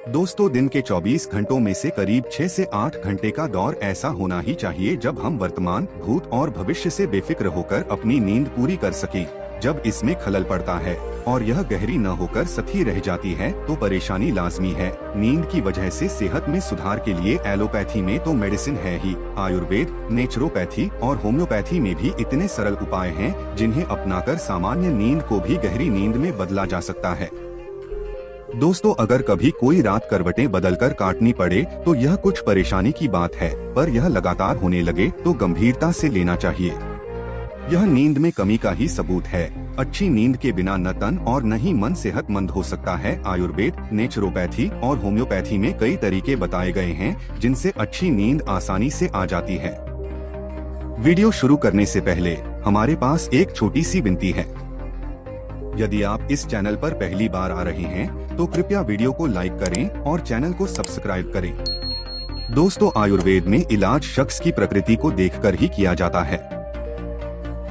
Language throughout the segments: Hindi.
दोस्तों, दिन के 24 घंटों में से करीब 6 से 8 घंटे का दौर ऐसा होना ही चाहिए जब हम वर्तमान, भूत और भविष्य से बेफिक्र होकर अपनी नींद पूरी कर सकें। जब इसमें खलल पड़ता है और यह गहरी न होकर सतही रह जाती है तो परेशानी लाजमी है। नींद की वजह से सेहत में सुधार के लिए एलोपैथी में तो मेडिसिन है ही, आयुर्वेद, नेचुरोपैथी और होम्योपैथी में भी इतने सरल उपाय हैं जिन्हें अपनाकर सामान्य नींद को भी गहरी नींद में बदला जा सकता है। दोस्तों, अगर कभी कोई रात करवटें बदलकर काटनी पड़े तो यह कुछ परेशानी की बात है, पर यह लगातार होने लगे तो गंभीरता से लेना चाहिए। यह नींद में कमी का ही सबूत है। अच्छी नींद के बिना न तन और न ही मन सेहतमंद हो सकता है। आयुर्वेद, नेचुरोपैथी और होम्योपैथी में कई तरीके बताए गए हैं जिनसे अच्छी नींद आसानी से आ जाती है। वीडियो शुरू करने से पहले हमारे पास एक छोटी सी विनती है। यदि आप इस चैनल पर पहली बार आ रहे हैं तो कृपया वीडियो को लाइक करें और चैनल को सब्सक्राइब करें। दोस्तों, आयुर्वेद में इलाज शख्स की प्रकृति को देखकर ही किया जाता है।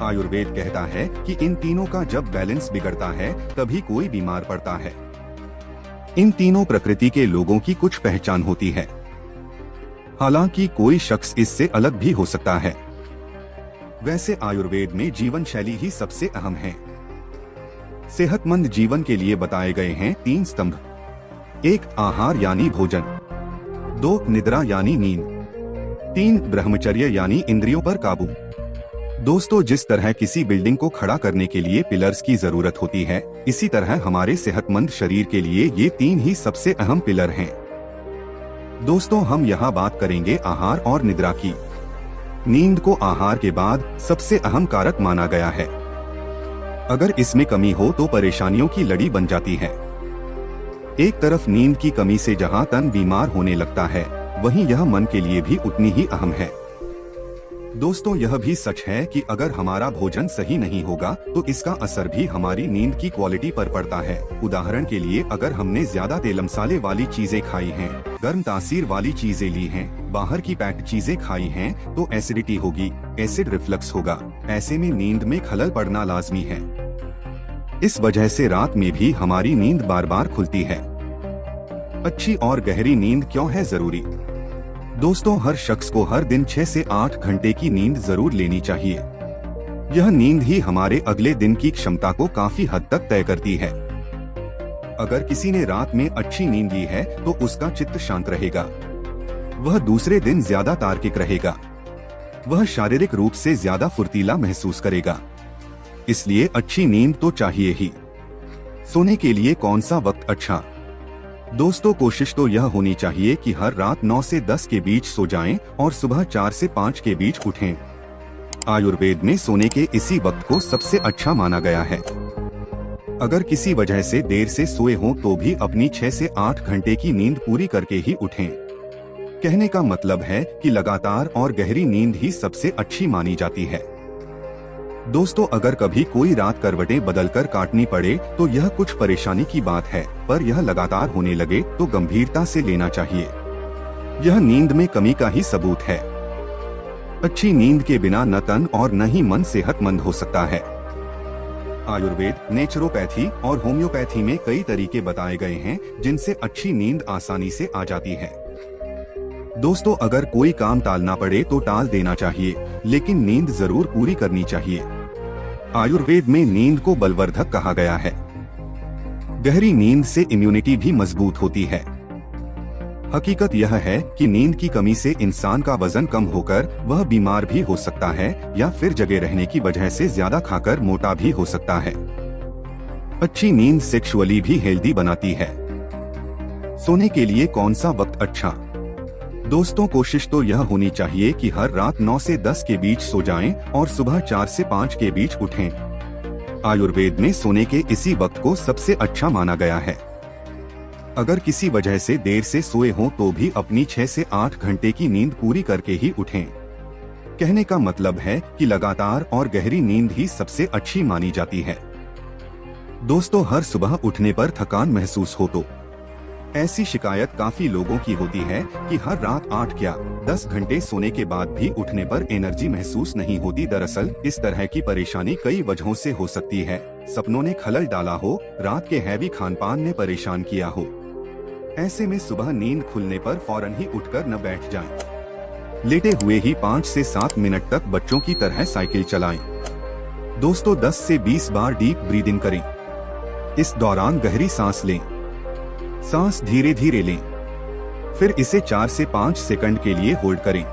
आयुर्वेद कहता है कि इन तीनों का जब बैलेंस बिगड़ता है तभी कोई बीमार पड़ता है। इन तीनों प्रकृति के लोगों की कुछ पहचान होती है, हालांकि कोई शख्स इससे अलग भी हो सकता है। वैसे आयुर्वेद में जीवन शैली ही सबसे अहम है। सेहतमंद जीवन के लिए बताए गए हैं 3 स्तंभ। 1 आहार यानी भोजन, 2 निद्रा यानी नींद, 3 ब्रह्मचर्य यानी इंद्रियों पर काबू। दोस्तों, जिस तरह किसी बिल्डिंग को खड़ा करने के लिए पिलर्स की जरूरत होती है, इसी तरह हमारे सेहतमंद शरीर के लिए ये 3 ही सबसे अहम पिलर हैं। दोस्तों, हम यहाँ बात करेंगे आहार और निद्रा की। नींद को आहार के बाद सबसे अहम कारक माना गया है। अगर इसमें कमी हो तो परेशानियों की लड़ी बन जाती है। एक तरफ नींद की कमी से जहां तन बीमार होने लगता है, वहीं यह मन के लिए भी उतनी ही अहम है। दोस्तों, यह भी सच है कि अगर हमारा भोजन सही नहीं होगा तो इसका असर भी हमारी नींद की क्वालिटी पर पड़ता है। उदाहरण के लिए, अगर हमने ज्यादा तेल मसाले वाली चीजें खाई हैं, गर्म तासीर वाली चीजें ली हैं, बाहर की पैक्ड चीजें खाई हैं, तो एसिडिटी होगी, एसिड रिफ्लक्स होगा। ऐसे में नींद में खलल पड़ना लाजमी है। इस वजह से रात में भी हमारी नींद बार बार खुलती है। अच्छी और गहरी नींद क्यों है जरूरी? दोस्तों, हर शख्स को हर दिन 6 से 8 घंटे की नींद जरूर लेनी चाहिए। यह नींद ही हमारे अगले दिन की क्षमता को काफी हद तक तय करती है। अगर किसी ने रात में अच्छी नींद ली है तो उसका चित्त शांत रहेगा, वह दूसरे दिन ज्यादा तार्किक रहेगा, वह शारीरिक रूप से ज्यादा फुर्तीला महसूस करेगा। इसलिए अच्छी नींद तो चाहिए ही। सोने के लिए कौन सा वक्त अच्छा? दोस्तों, कोशिश तो यह होनी चाहिए कि हर रात 9 से 10 के बीच सो जाएं और सुबह 4 से 5 के बीच उठें। आयुर्वेद में सोने के इसी वक्त को सबसे अच्छा माना गया है। अगर किसी वजह से देर से सोए हों तो भी अपनी 6 से 8 घंटे की नींद पूरी करके ही उठें। कहने का मतलब है कि लगातार और गहरी नींद ही सबसे अच्छी मानी जाती है। दोस्तों, अगर कभी कोई रात करवटें बदलकर काटनी पड़े तो यह कुछ परेशानी की बात है, पर यह लगातार होने लगे तो गंभीरता से लेना चाहिए। यह नींद में कमी का ही सबूत है। अच्छी नींद के बिना न तन और न ही मन सेहतमंद हो सकता है। आयुर्वेद, नेचुरोपैथी और होम्योपैथी में कई तरीके बताए गए हैं जिनसे अच्छी नींद आसानी से आ जाती है। दोस्तों, अगर कोई काम टालना पड़े तो टाल देना चाहिए, लेकिन नींद जरूर पूरी करनी चाहिए। आयुर्वेद में नींद को बलवर्धक कहा गया है। गहरी नींद से इम्यूनिटी भी मजबूत होती है। हकीकत यह है कि नींद की कमी से इंसान का वजन कम होकर वह बीमार भी हो सकता है या फिर जगे रहने की वजह से ज्यादा खाकर मोटा भी हो सकता है। अच्छी नींद सेक्सुअली भी हेल्दी बनाती है। सोने के लिए कौन सा वक्त अच्छा? दोस्तों, कोशिश तो यह होनी चाहिए कि हर रात 9 से 10 के बीच सो जाएं और सुबह 4 से 5 के बीच उठें। आयुर्वेद में सोने के इसी वक्त को सबसे अच्छा माना गया है। अगर किसी वजह से देर से सोए हों तो भी अपनी 6 से 8 घंटे की नींद पूरी करके ही उठें। कहने का मतलब है कि लगातार और गहरी नींद ही सबसे अच्छी मानी जाती है। दोस्तों, हर सुबह उठने पर थकान महसूस हो तो ऐसी शिकायत काफी लोगों की होती है कि हर रात 8 या 10 घंटे सोने के बाद भी उठने पर एनर्जी महसूस नहीं होती। दरअसल इस तरह की परेशानी कई वजहों से हो सकती है। सपनों ने खलल डाला हो, रात के हैवी खानपान ने परेशान किया हो, ऐसे में सुबह नींद खुलने पर फौरन ही उठकर न बैठ जाएं। लेटे हुए ही 5 से 7 मिनट तक बच्चों की तरह साइकिल चलाएं। दोस्तों 10 से 20 बार डीप ब्रीदिंग करें। इस दौरान गहरी सांस लें। सांस धीरे धीरे लें, फिर इसे 4 से 5 सेकंड के लिए होल्ड करें।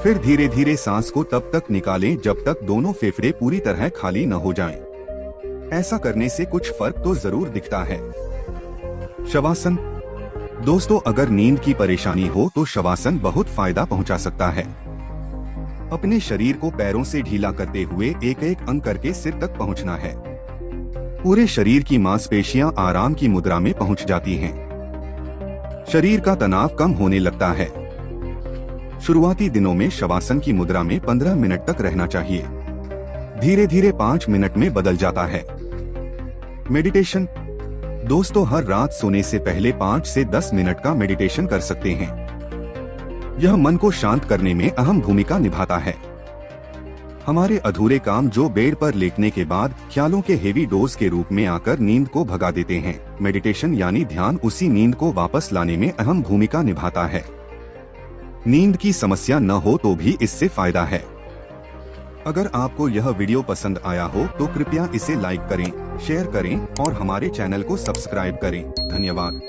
फिर धीरे धीरे सांस को तब तक निकालें जब तक दोनों फेफड़े पूरी तरह खाली न हो जाएं। ऐसा करने से कुछ फर्क तो जरूर दिखता है। शवासन। दोस्तों अगर नींद की परेशानी हो तो शवासन बहुत फायदा पहुंचा सकता है। अपने शरीर को पैरों से ढीला करते हुए एक एक अंग करके सिर तक पहुंचना है। पूरे शरीर की मांसपेशियां आराम की मुद्रा में पहुंच जाती हैं। शरीर का तनाव कम होने लगता है। शुरुआती दिनों में शवासन की मुद्रा में 15 मिनट तक रहना चाहिए। धीरे धीरे 5 मिनट में बदल जाता है। मेडिटेशन। दोस्तों हर रात सोने से पहले 5 से 10 मिनट का मेडिटेशन कर सकते हैं। यह मन को शांत करने में अहम भूमिका निभाता है। हमारे अधूरे काम जो बेड पर लेटने के बाद ख्यालों के हेवी डोज के रूप में आकर नींद को भगा देते हैं, मेडिटेशन यानी ध्यान उसी नींद को वापस लाने में अहम भूमिका निभाता है। नींद की समस्या न हो तो भी इससे फायदा है। अगर आपको यह वीडियो पसंद आया हो तो कृपया इसे लाइक करें, शेयर करें और हमारे चैनल को सब्सक्राइब करें। धन्यवाद।